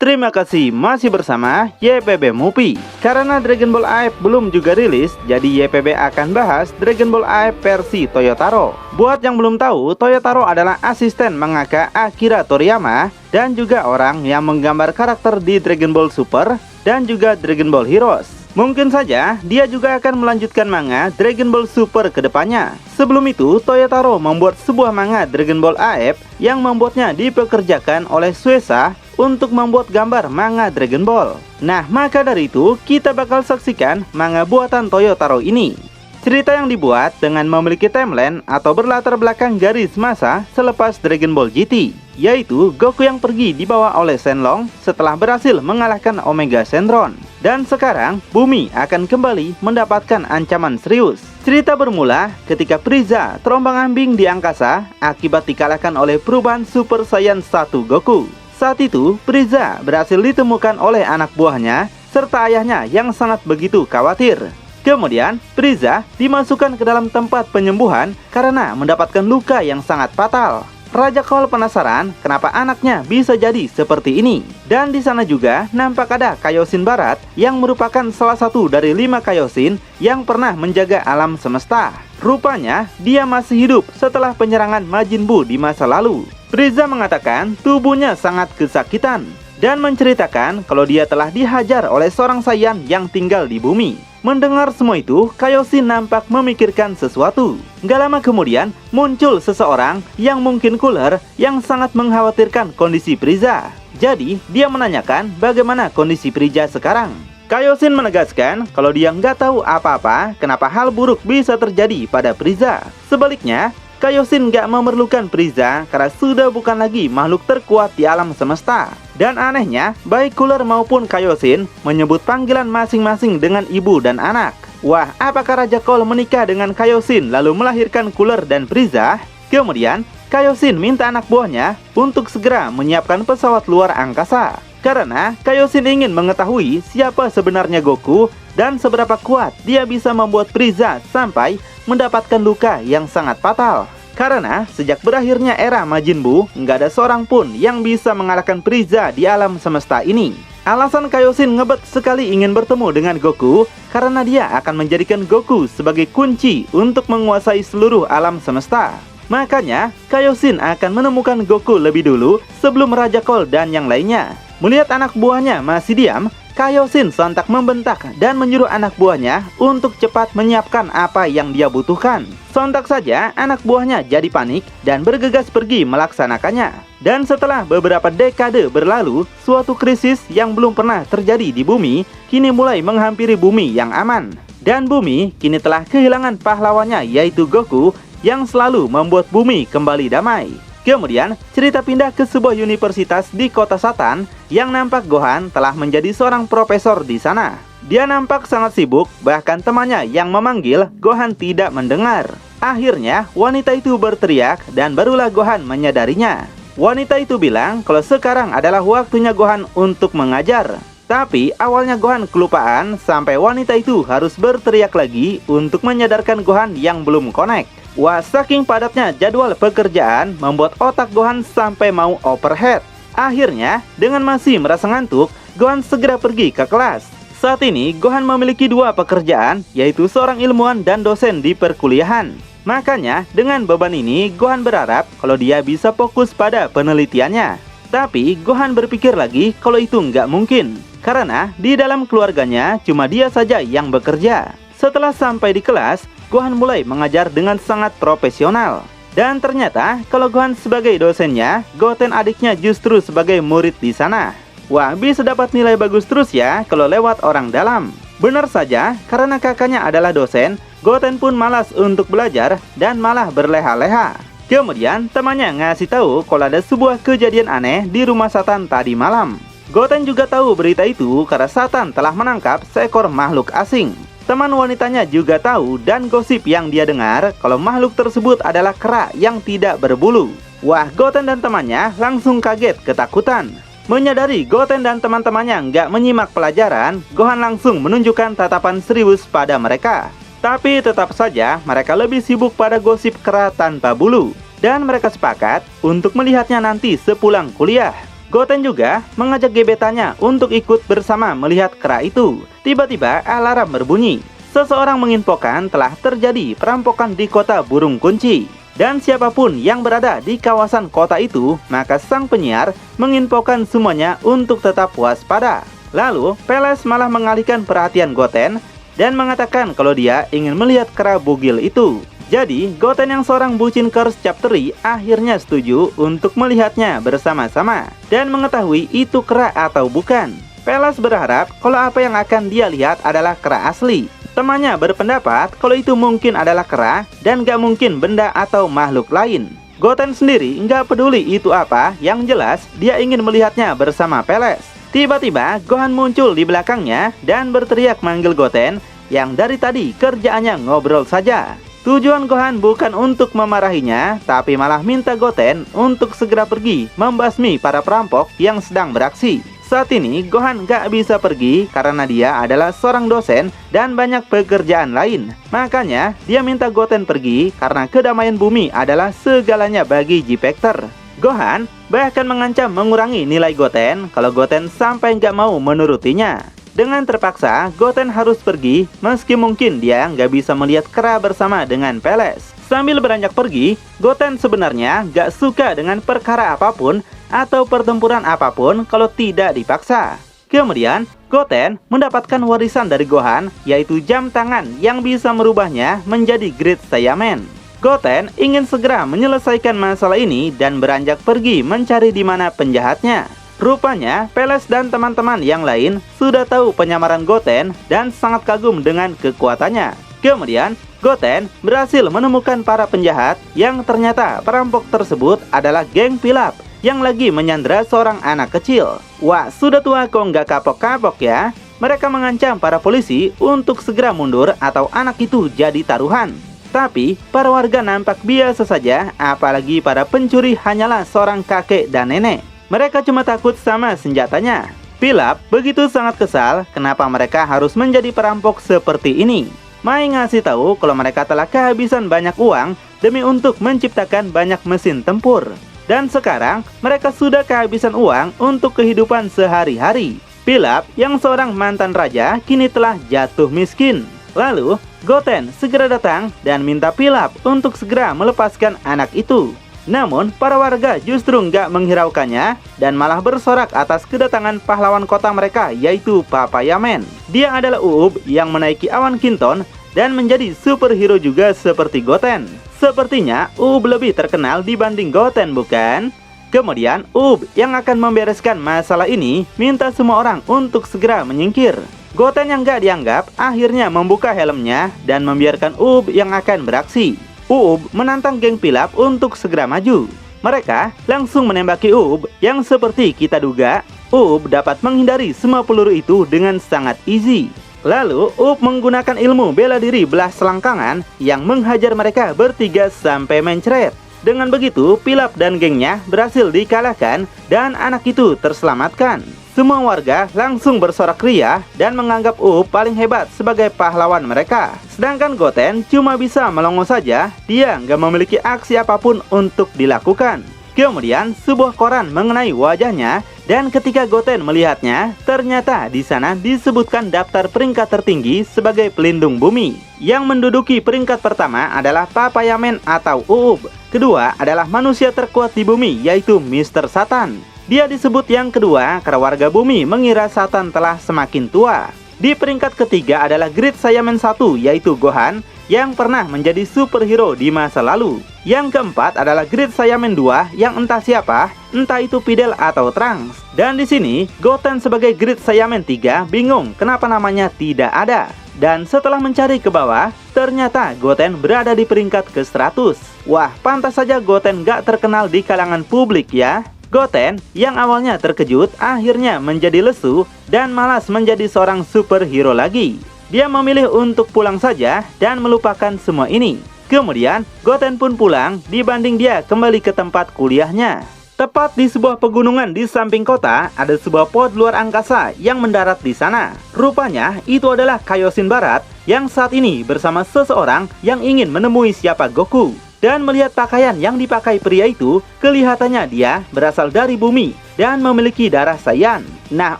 Terima kasih masih bersama YPB Movie. Karena Dragon Ball AF belum juga rilis, jadi YPB akan bahas Dragon Ball AF versi Toyotaro. Buat yang belum tahu, Toyotaro adalah asisten mangaka Akira Toriyama dan juga orang yang menggambar karakter di Dragon Ball Super dan juga Dragon Ball Heroes. Mungkin saja dia juga akan melanjutkan manga Dragon Ball Super ke depannya. Sebelum itu, Toyotaro membuat sebuah manga Dragon Ball AF yang membuatnya dipekerjakan oleh Shueisha untuk membuat gambar manga Dragon Ball. Nah, maka dari itu kita bakal saksikan manga buatan Toyotaro ini. Cerita yang dibuat dengan memiliki timeline atau berlatar belakang garis masa selepas Dragon Ball GT, yaitu Goku yang pergi dibawa oleh Shenlong setelah berhasil mengalahkan Omega Shenron. Dan sekarang Bumi akan kembali mendapatkan ancaman serius. Cerita bermula ketika Frieza terombang-ambing di angkasa akibat dikalahkan oleh perubahan Super Saiyan 1 Goku. Saat itu, Frieza berhasil ditemukan oleh anak buahnya serta ayahnya yang sangat begitu khawatir. Kemudian, Frieza dimasukkan ke dalam tempat penyembuhan karena mendapatkan luka yang sangat fatal. Raja Cole penasaran kenapa anaknya bisa jadi seperti ini. Dan di sana juga nampak ada Kaioshin Barat yang merupakan salah satu dari 5 Kaioshin yang pernah menjaga alam semesta. Rupanya, dia masih hidup setelah penyerangan Majin Buu di masa lalu. Frieza mengatakan tubuhnya sangat kesakitan dan menceritakan kalau dia telah dihajar oleh seorang Saiyan yang tinggal di bumi. Mendengar semua itu, Kaioshin nampak memikirkan sesuatu. Gak lama kemudian, muncul seseorang yang mungkin cooler yang sangat mengkhawatirkan kondisi Frieza. Jadi, dia menanyakan bagaimana kondisi Frieza sekarang. Kaioshin menegaskan kalau dia nggak tahu apa-apa kenapa hal buruk bisa terjadi pada Frieza. Sebaliknya, Kaioshin nggak memerlukan Frieza karena sudah bukan lagi makhluk terkuat di alam semesta. Dan anehnya, baik Cooler maupun Kaioshin menyebut panggilan masing-masing dengan ibu dan anak. Wah, apakah Raja Cole menikah dengan Kaioshin lalu melahirkan Cooler dan Frieza? Kemudian, Kaioshin minta anak buahnya untuk segera menyiapkan pesawat luar angkasa. Karena Kaioshin ingin mengetahui siapa sebenarnya Goku dan seberapa kuat dia bisa membuat Frieza sampai mendapatkan luka yang sangat fatal. Karena sejak berakhirnya era Majin Buu, nggak ada seorang pun yang bisa mengalahkan Frieza di alam semesta ini. Alasan Kaioshin ngebet sekali ingin bertemu dengan Goku karena dia akan menjadikan Goku sebagai kunci untuk menguasai seluruh alam semesta. Makanya Kaioshin akan menemukan Goku lebih dulu sebelum Raja Cole dan yang lainnya. Melihat anak buahnya masih diam, Kaioshin sontak membentak dan menyuruh anak buahnya untuk cepat menyiapkan apa yang dia butuhkan. Sontak saja anak buahnya jadi panik dan bergegas pergi melaksanakannya. Dan setelah beberapa dekade berlalu, suatu krisis yang belum pernah terjadi di bumi kini mulai menghampiri bumi yang aman. Dan bumi kini telah kehilangan pahlawannya yaitu Goku yang selalu membuat bumi kembali damai. Kemudian, cerita pindah ke sebuah universitas di kota Satan yang nampak Gohan telah menjadi seorang profesor di sana. Dia nampak sangat sibuk, bahkan temannya yang memanggil Gohan tidak mendengar. Akhirnya, wanita itu berteriak dan barulah Gohan menyadarinya. Wanita itu bilang kalau sekarang adalah waktunya Gohan untuk mengajar. Tapi awalnya Gohan kelupaan sampai wanita itu harus berteriak lagi untuk menyadarkan Gohan yang belum connect. Wah, saking padatnya jadwal pekerjaan membuat otak Gohan sampai mau overhead. Akhirnya, dengan masih merasa ngantuk, Gohan segera pergi ke kelas. Saat ini, Gohan memiliki 2 pekerjaan, yaitu seorang ilmuwan dan dosen di perkuliahan. Makanya, dengan beban ini, Gohan berharap kalau dia bisa fokus pada penelitiannya. Tapi, Gohan berpikir lagi kalau itu nggak mungkin. Karena, di dalam keluarganya, cuma dia saja yang bekerja. Setelah sampai di kelas, Gohan mulai mengajar dengan sangat profesional. Dan ternyata kalau Gohan sebagai dosennya, Goten adiknya justru sebagai murid di sana. Wah, bisa dapat nilai bagus terus ya kalau lewat orang dalam. Benar saja, karena kakaknya adalah dosen, Goten pun malas untuk belajar dan malah berleha-leha. Kemudian temannya ngasih tahu kalau ada sebuah kejadian aneh di rumah Satan tadi malam. Goten juga tahu berita itu karena Satan telah menangkap seekor makhluk asing. Teman wanitanya juga tahu dan gosip yang dia dengar kalau makhluk tersebut adalah kera yang tidak berbulu. Wah, Goten dan temannya langsung kaget ketakutan. Menyadari Goten dan teman-temannya nggak menyimak pelajaran, Gohan langsung menunjukkan tatapan serius pada mereka. Tapi tetap saja mereka lebih sibuk pada gosip kera tanpa bulu. Dan mereka sepakat untuk melihatnya nanti sepulang kuliah. Goten juga mengajak gebetannya untuk ikut bersama melihat kera itu. Tiba-tiba alarm berbunyi. Seseorang menginfokan telah terjadi perampokan di kota Burung Kunci. Dan siapapun yang berada di kawasan kota itu, maka sang penyiar menginfokan semuanya untuk tetap waspada. Lalu, Peles malah mengalihkan perhatian Goten dan mengatakan kalau dia ingin melihat kera bugil itu. Jadi, Goten yang seorang bucin Curse Chapteri akhirnya setuju untuk melihatnya bersama-sama dan mengetahui itu kera atau bukan. Peles berharap kalau apa yang akan dia lihat adalah kera asli. Temannya berpendapat kalau itu mungkin adalah kera dan gak mungkin benda atau makhluk lain. Goten sendiri gak peduli itu apa, yang jelas dia ingin melihatnya bersama Peles. Tiba-tiba Gohan muncul di belakangnya dan berteriak manggil Goten yang dari tadi kerjaannya ngobrol saja. Tujuan Gohan bukan untuk memarahinya, tapi malah minta Goten untuk segera pergi membasmi para perampok yang sedang beraksi. Saat ini Gohan gak bisa pergi karena dia adalah seorang dosen dan banyak pekerjaan lain. Makanya dia minta Goten pergi karena kedamaian bumi adalah segalanya bagi G-Factor. Gohan bahkan mengancam mengurangi nilai Goten kalau Goten sampai gak mau menurutinya. Dengan terpaksa Goten harus pergi meski mungkin dia gak bisa melihat kera bersama dengan Peles. Sambil beranjak pergi, Goten sebenarnya gak suka dengan perkara apapun atau pertempuran apapun kalau tidak dipaksa. Kemudian, Goten mendapatkan warisan dari Gohan, yaitu jam tangan yang bisa merubahnya menjadi Great Saiyaman. Goten ingin segera menyelesaikan masalah ini dan beranjak pergi mencari di mana penjahatnya. Rupanya, Peles dan teman-teman yang lain sudah tahu penyamaran Goten dan sangat kagum dengan kekuatannya. Kemudian, Goten berhasil menemukan para penjahat yang ternyata perampok tersebut adalah geng Pilaf yang lagi menyandra seorang anak kecil. Wah, sudah tua kok nggak kapok-kapok ya? Mereka mengancam para polisi untuk segera mundur atau anak itu jadi taruhan. Tapi, para warga nampak biasa saja, apalagi para pencuri hanyalah seorang kakek dan nenek. Mereka cuma takut sama senjatanya. Pilaf begitu sangat kesal kenapa mereka harus menjadi perampok seperti ini. Mai ngasih tahu kalau mereka telah kehabisan banyak uang demi untuk menciptakan banyak mesin tempur. Dan sekarang mereka sudah kehabisan uang untuk kehidupan sehari-hari. Pilaf yang seorang mantan raja kini telah jatuh miskin. Lalu Goten segera datang dan minta Pilaf untuk segera melepaskan anak itu. Namun para warga justru nggak menghiraukannya dan malah bersorak atas kedatangan pahlawan kota mereka, yaitu Papayaman. Dia adalah Uub yang menaiki awan Kinton dan menjadi superhero juga seperti Goten. Sepertinya Uub lebih terkenal dibanding Goten, bukan? Kemudian Uub yang akan membereskan masalah ini minta semua orang untuk segera menyingkir. Goten yang gak dianggap akhirnya membuka helmnya dan membiarkan Uub yang akan beraksi. Uub menantang geng Pilaf untuk segera maju. Mereka langsung menembaki Uub yang seperti kita duga, Uub dapat menghindari semua peluru itu dengan sangat easy. Lalu, Uub menggunakan ilmu bela diri belah selangkangan yang menghajar mereka bertiga sampai mencret. Dengan begitu, Pilaf dan gengnya berhasil dikalahkan dan anak itu terselamatkan. Semua warga langsung bersorak ria dan menganggap Uub paling hebat sebagai pahlawan mereka. Sedangkan Goten cuma bisa melongo saja, dia nggak memiliki aksi apapun untuk dilakukan. Kemudian sebuah koran mengenai wajahnya dan ketika Goten melihatnya, ternyata di sana disebutkan daftar peringkat tertinggi sebagai pelindung bumi. Yang menduduki peringkat pertama adalah Papayaman atau Uub. Kedua adalah manusia terkuat di bumi, yaitu Mr. Satan. Dia disebut yang kedua karena warga bumi mengira Satan telah semakin tua. Di peringkat ketiga adalah Great Saiyaman 1, yaitu Gohan yang pernah menjadi superhero di masa lalu. Yang keempat adalah Great Saiyaman 2 yang entah siapa, entah itu Videl atau Trunks. Dan di sini Goten sebagai Great Saiyaman 3 bingung kenapa namanya tidak ada. Dan setelah mencari ke bawah, ternyata Goten berada di peringkat ke-100. Wah, pantas saja Goten gak terkenal di kalangan publik ya. Goten yang awalnya terkejut akhirnya menjadi lesu dan malas menjadi seorang superhero lagi. Dia memilih untuk pulang saja dan melupakan semua ini. Kemudian Goten pun pulang dibanding dia kembali ke tempat kuliahnya. Tepat di sebuah pegunungan di samping kota ada sebuah pod luar angkasa yang mendarat di sana. Rupanya itu adalah Kaioshin Barat yang saat ini bersama seseorang yang ingin menemui siapa Goku. Dan melihat pakaian yang dipakai pria itu, kelihatannya dia berasal dari bumi dan memiliki darah Saiyan. Nah,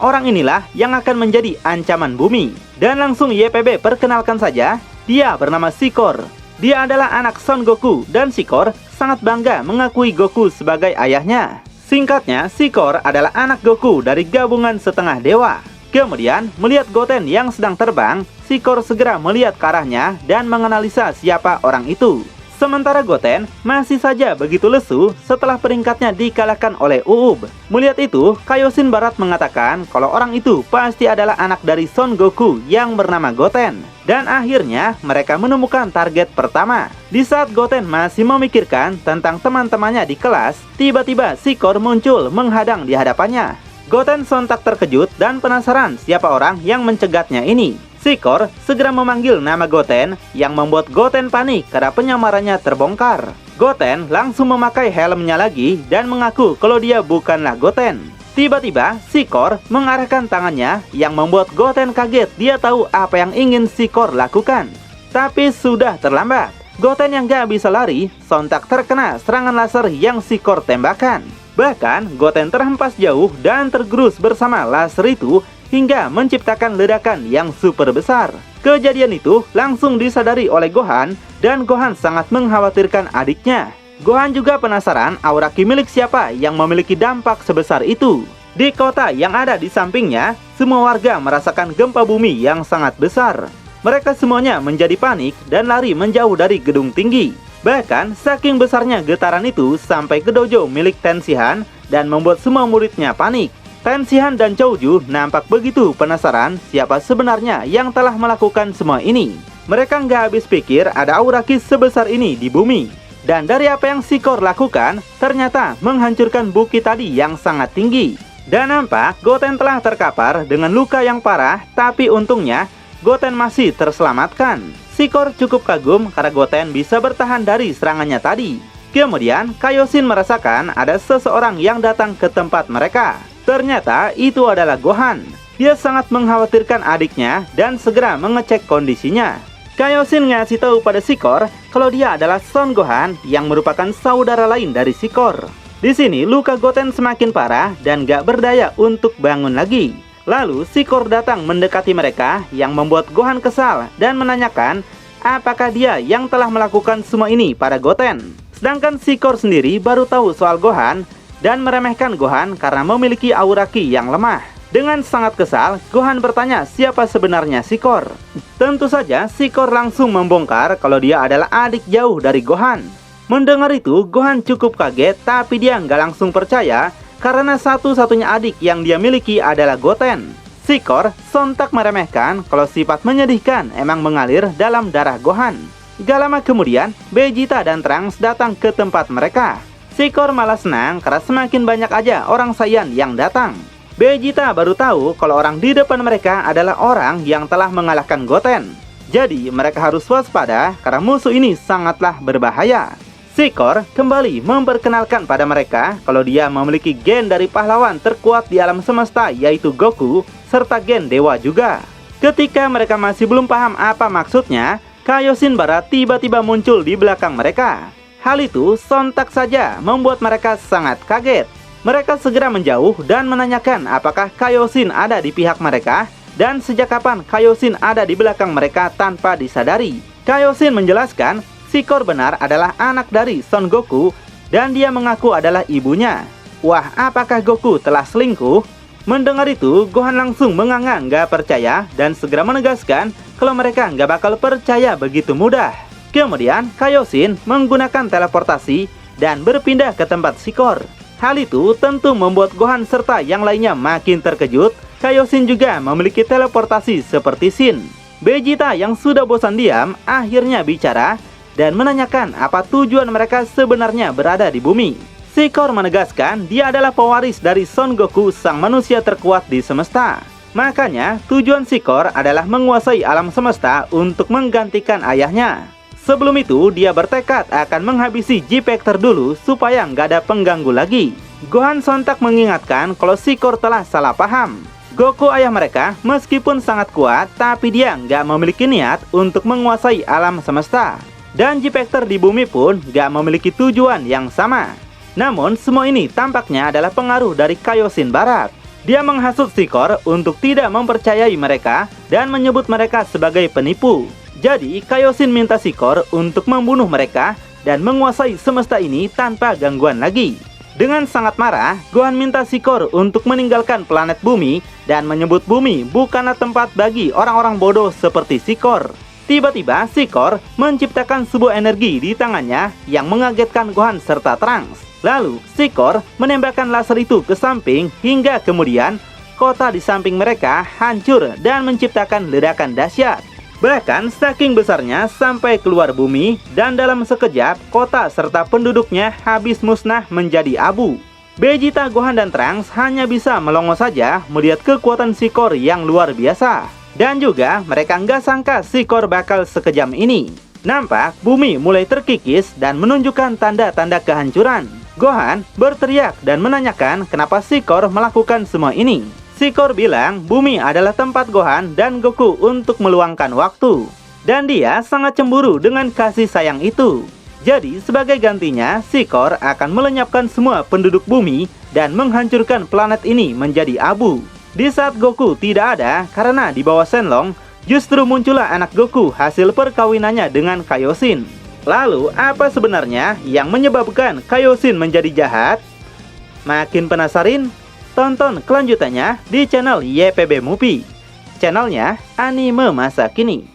orang inilah yang akan menjadi ancaman bumi. Dan langsung YPB perkenalkan saja, dia bernama Shikor. Dia adalah anak Son Goku dan Shikor sangat bangga mengakui Goku sebagai ayahnya. Singkatnya, Shikor adalah anak Goku dari gabungan setengah dewa. Kemudian, melihat Goten yang sedang terbang, Shikor segera melihat ke arahnya dan menganalisa siapa orang itu. Sementara Goten masih saja begitu lesu setelah peringkatnya dikalahkan oleh Uub. Melihat itu, Kaioshin Barat mengatakan kalau orang itu pasti adalah anak dari Son Goku yang bernama Goten. Dan akhirnya mereka menemukan target pertama. Di saat Goten masih memikirkan tentang teman-temannya di kelas, tiba-tiba Shikor muncul menghadang di hadapannya. Goten sontak terkejut dan penasaran siapa orang yang mencegatnya ini. Shikor segera memanggil nama Goten yang membuat Goten panik karena penyamarannya terbongkar. Goten langsung memakai helmnya lagi dan mengaku kalau dia bukanlah Goten. Tiba-tiba Shikor mengarahkan tangannya yang membuat Goten kaget. Dia tahu apa yang ingin Shikor lakukan. Tapi sudah terlambat. Goten yang gak bisa lari sontak terkena serangan laser yang Shikor tembakan. Bahkan, Goten terhempas jauh dan tergerus bersama laser itu hingga menciptakan ledakan yang super besar. Kejadian itu langsung disadari oleh Gohan dan Gohan sangat mengkhawatirkan adiknya. Gohan juga penasaran aura ki milik siapa yang memiliki dampak sebesar itu. Di kota yang ada di sampingnya, semua warga merasakan gempa bumi yang sangat besar. Mereka semuanya menjadi panik dan lari menjauh dari gedung tinggi. Bahkan, saking besarnya getaran itu sampai ke dojo milik Tenshinhan dan membuat semua muridnya panik. Tenshinhan dan Choujuu nampak begitu penasaran siapa sebenarnya yang telah melakukan semua ini. Mereka nggak habis pikir ada aura ki sebesar ini di bumi. Dan dari apa yang Shikor lakukan, ternyata menghancurkan bukit tadi yang sangat tinggi. Dan nampak Goten telah terkapar dengan luka yang parah, tapi untungnya Goten masih terselamatkan. Shikor cukup kagum karena Goten bisa bertahan dari serangannya tadi. Kemudian, Kaioshin merasakan ada seseorang yang datang ke tempat mereka. Ternyata itu adalah Gohan. Dia sangat mengkhawatirkan adiknya dan segera mengecek kondisinya. Kaioshin ngasih tahu pada Shikor kalau dia adalah Son Gohan yang merupakan saudara lain dari Shikor. Di sini luka Goten semakin parah dan gak berdaya untuk bangun lagi. Lalu Shikor datang mendekati mereka yang membuat Gohan kesal dan menanyakan apakah dia yang telah melakukan semua ini pada Goten. Sedangkan Shikor sendiri baru tahu soal Gohan dan meremehkan Gohan karena memiliki aura ki yang lemah. Dengan sangat kesal, Gohan bertanya siapa sebenarnya Shikor. Tentu saja Shikor langsung membongkar kalau dia adalah adik jauh dari Gohan. Mendengar itu, Gohan cukup kaget tapi dia nggak langsung percaya karena satu-satunya adik yang dia miliki adalah Goten. Shikor sontak meremehkan kalau sifat menyedihkan emang mengalir dalam darah Gohan. Gak lama kemudian, Vegeta dan Trunks datang ke tempat mereka. Shikor malah senang karena semakin banyak aja orang Saiyan yang datang. Vegeta baru tahu kalau orang di depan mereka adalah orang yang telah mengalahkan Goten. Jadi mereka harus waspada karena musuh ini sangatlah berbahaya. Shikor kembali memperkenalkan pada mereka kalau dia memiliki gen dari pahlawan terkuat di alam semesta yaitu Goku, serta gen dewa juga. Ketika mereka masih belum paham apa maksudnya, Kaioshin Barat tiba-tiba muncul di belakang mereka. Hal itu sontak saja membuat mereka sangat kaget. Mereka segera menjauh dan menanyakan apakah Kaioshin ada di pihak mereka dan sejak kapan Kaioshin ada di belakang mereka tanpa disadari. Kaioshin menjelaskan Shikor benar adalah anak dari Son Goku dan dia mengaku adalah ibunya. Wah, apakah Goku telah selingkuh? Mendengar itu, Gohan langsung menganga nggak percaya dan segera menegaskan kalau mereka nggak bakal percaya begitu mudah. Kemudian, Kaioshin menggunakan teleportasi dan berpindah ke tempat Shikor. Hal itu tentu membuat Gohan serta yang lainnya makin terkejut. Kaioshin juga memiliki teleportasi seperti Shin. Vegeta yang sudah bosan diam akhirnya bicara dan menanyakan apa tujuan mereka sebenarnya berada di bumi. Shikor menegaskan dia adalah pewaris dari Son Goku, sang manusia terkuat di semesta. Makanya tujuan Shikor adalah menguasai alam semesta untuk menggantikan ayahnya. Sebelum itu dia bertekad akan menghabisi G-Factor dulu supaya nggak ada pengganggu lagi. Gohan sontak mengingatkan kalau Shikor telah salah paham. Goku ayah mereka meskipun sangat kuat tapi dia nggak memiliki niat untuk menguasai alam semesta. Dan G-Factor di bumi pun gak memiliki tujuan yang sama. Namun semua ini tampaknya adalah pengaruh dari Kaioshin Barat. Dia menghasut Shikor untuk tidak mempercayai mereka dan menyebut mereka sebagai penipu. Jadi Kaioshin minta Shikor untuk membunuh mereka dan menguasai semesta ini tanpa gangguan lagi. Dengan sangat marah, Gohan minta Shikor untuk meninggalkan planet bumi dan menyebut bumi bukanlah tempat bagi orang-orang bodoh seperti Shikor. Tiba-tiba Shikor menciptakan sebuah energi di tangannya yang mengagetkan Gohan serta Trunks. Lalu Shikor menembakkan laser itu ke samping hingga kemudian kota di samping mereka hancur dan menciptakan ledakan dahsyat. Bahkan saking besarnya sampai keluar bumi dan dalam sekejap kota serta penduduknya habis musnah menjadi abu. Vegeta, Gohan, dan Trunks hanya bisa melongo saja melihat kekuatan Shikor yang luar biasa. Dan juga mereka nggak sangka Shikor bakal sekejam ini. Nampak bumi mulai terkikis dan menunjukkan tanda-tanda kehancuran. Gohan berteriak dan menanyakan kenapa Shikor melakukan semua ini. Shikor bilang bumi adalah tempat Gohan dan Goku untuk meluangkan waktu. Dan dia sangat cemburu dengan kasih sayang itu. Jadi sebagai gantinya, Shikor akan melenyapkan semua penduduk bumi dan menghancurkan planet ini menjadi abu. Di saat Goku tidak ada karena di bawah Shenlong, justru muncullah anak Goku hasil perkawinannya dengan Kaioshin. Lalu apa sebenarnya yang menyebabkan Kaioshin menjadi jahat? Makin penasaran? Tonton kelanjutannya di channel YPB Movie, channelnya anime masa kini.